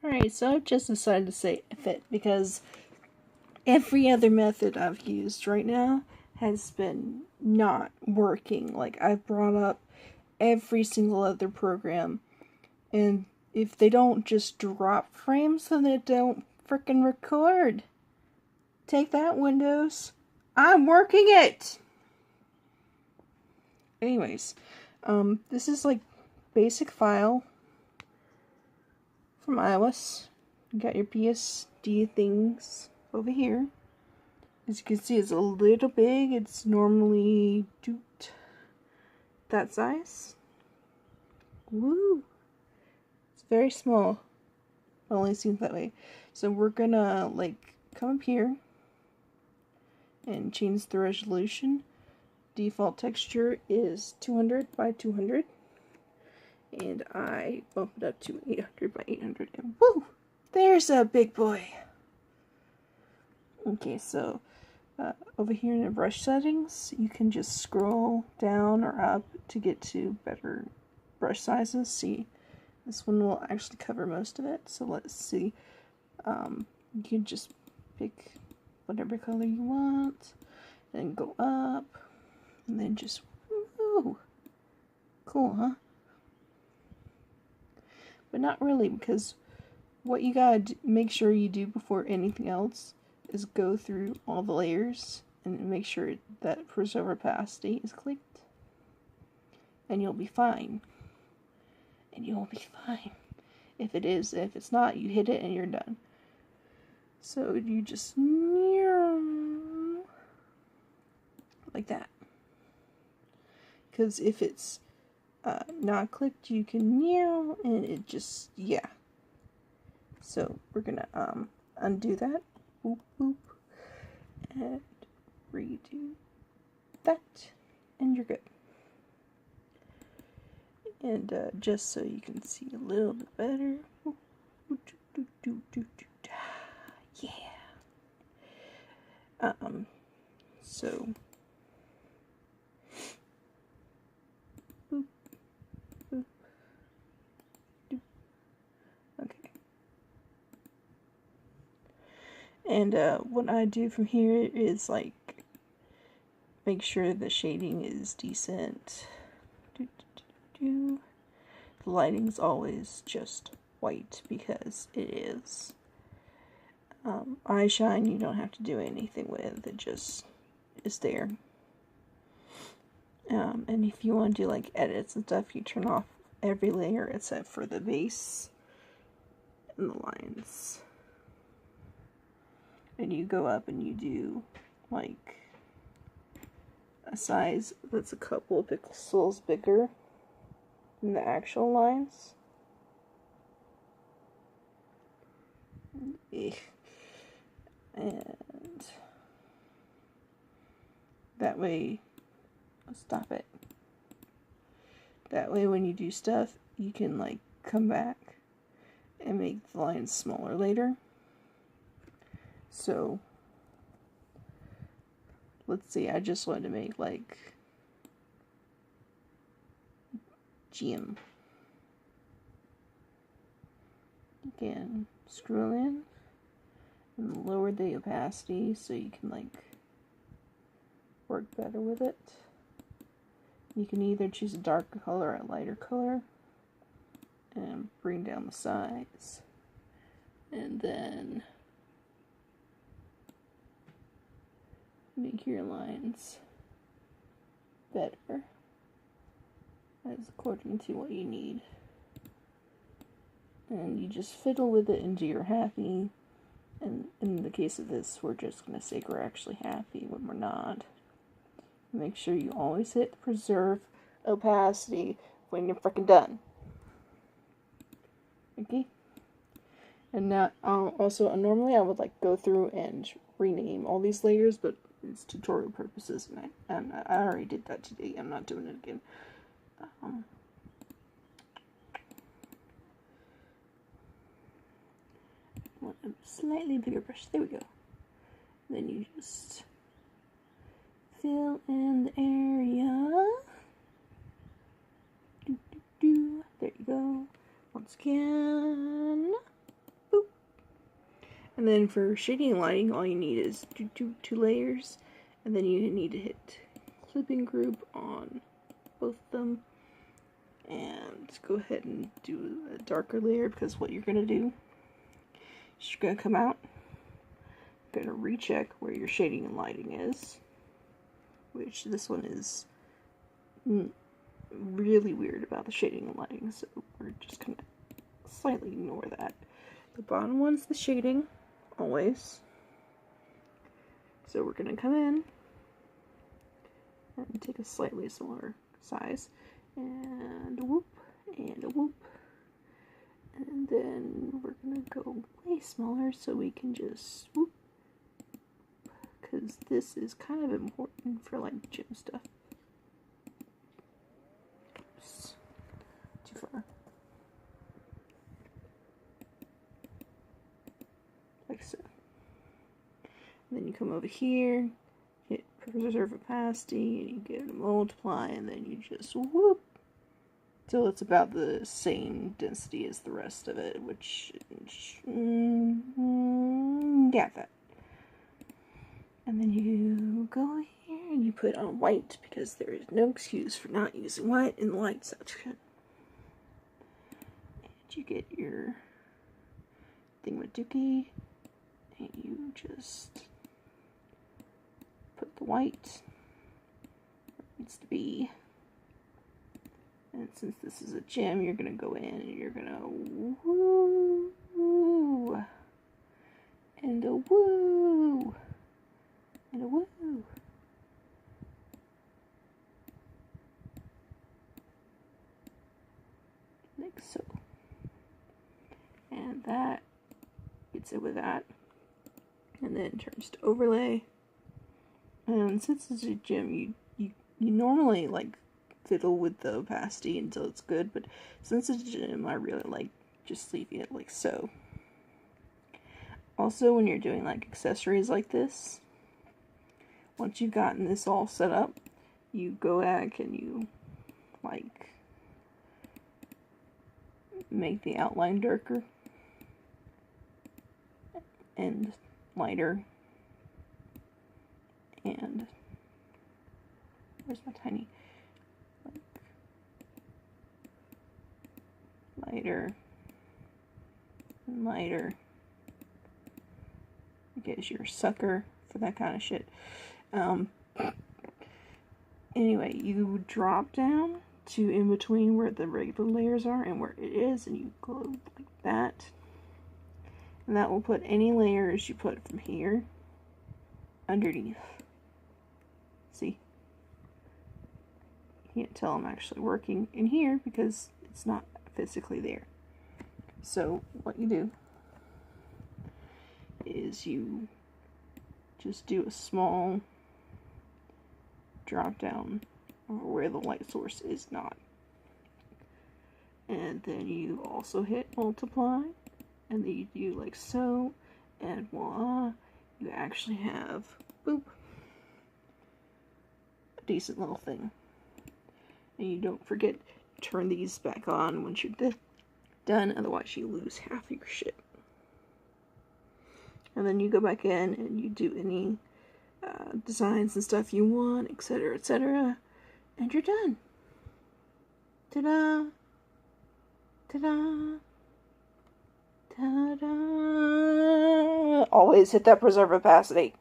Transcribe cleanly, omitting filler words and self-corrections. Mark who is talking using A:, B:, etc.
A: Alright, so I've just decided to say fit because every other method I've used right now has been not working. Like, I've brought up every single other program, and if they don't just drop frames, then they don't frickin' record. Take that, Windows. I'm working it! Anyways, this is like basic file from iOS. You got your PSD things over here. As you can see, it's a little big. It's normally that size. Woo! It's very small. It only seems that way. So we're gonna like come up here and change the resolution. Default texture is 200 by 200. And I bump it up to 800 by 800. And woo! There's a big boy! Okay, so over here in the brush settings, you can just scroll down or up to get to better brush sizes. See, this one will actually cover most of it. So let's see. You can just pick whatever color you want, then go up, and then just, woo! Cool, huh? But not really, because what you gotta make sure you do before anything else is go through all the layers and make sure that preserve opacity is clicked. And you'll be fine. And you'll be fine. If it is, if it's not, you hit it and you're done. So you just like that. Because if it's not clicked, you can and it just, yeah. So we're gonna undo that. Boop, boop, and redo that, and you're good. And just so you can see a little bit better, yeah. So boop, boop, doop. Okay. And what I do from here is like make sure the shading is decent. The lighting's always just white because it is. Eye shine you don't have to do anything with, it just is there. And if you want to do like edits and stuff, you turn off every layer except for the base and the lines. And you go up and you do like a size that's a couple of pixels bigger than the actual lines. And that way, stop it. That way when you do stuff, you can like come back and make the lines smaller later. So let's see, I just wanted to make like Bchan. Again, scroll in and lower the opacity so you can like work better with it. You can either choose a darker color or a lighter color and bring down the size, and then make your lines better as according to what you need. And you just fiddle with it until you're happy. And in the case of this, we're just going to say we're actually happy when we're not. Make sure you always hit preserve opacity when you're freaking done. Okay? And now, also, normally I would like go through and rename all these layers, but it's tutorial purposes, and I already did that today. I'm not doing it again. Want a slightly bigger brush. There we go. Then you just fill in the area. There you go. Once again. And then for shading and lighting, all you need is two layers, and then you need to hit clipping group on both of them, and go ahead and do a darker layer, because what you're going to do is you're going to come out, you're going to recheck where your shading and lighting is, which this one is really weird about the shading and lighting, so we're just going to slightly ignore that. The bottom one's the shading, always. So we're going to come in and take a slightly smaller size, and a whoop, and a whoop, and then we're going to go way smaller so we can just whoop, because this is kind of important for like gym stuff. Oops, too far. Like so. And then you come over here, hit preserve opacity, and you get a multiply, and then you just whoop till it's about the same density as the rest of it, which yeah, that. And then you go here and you put on white, because there is no excuse for not using white in the light section. And you get your thingamadookie, and you just put the white where it needs to be. And since this is a gem, you're going to go in and you're going to woo, and a woo, and a woo. Like so. And that gets it with that. And then turns to overlay. And since it's a gem, you normally like fiddle with the opacity until it's good, but since it's a gem, I really like just leaving it like so. Also, when you're doing like accessories like this, once you've gotten this all set up, you go back and you like make the outline darker and lighter, and where's my tiny, like, lighter and lighter, because you're a sucker for that kind of shit. Anyway, you drop down to in between where the regular layers are and where it is, and you go like that, and that will put any layers you put from here underneath. See? You can't tell I'm actually working in here because it's not physically there. So what you do is you just do a small drop down over where the light source is not. And then you also hit multiply, and then you do like so, and voila, you actually have, boop, a decent little thing. And you don't forget to turn these back on once you're done, otherwise you lose half of your shit. And then you go back in and you do any designs and stuff you want, etc., etc., and you're done. Ta-da! Ta-da! Ta-da! Always hit that preserve opacity.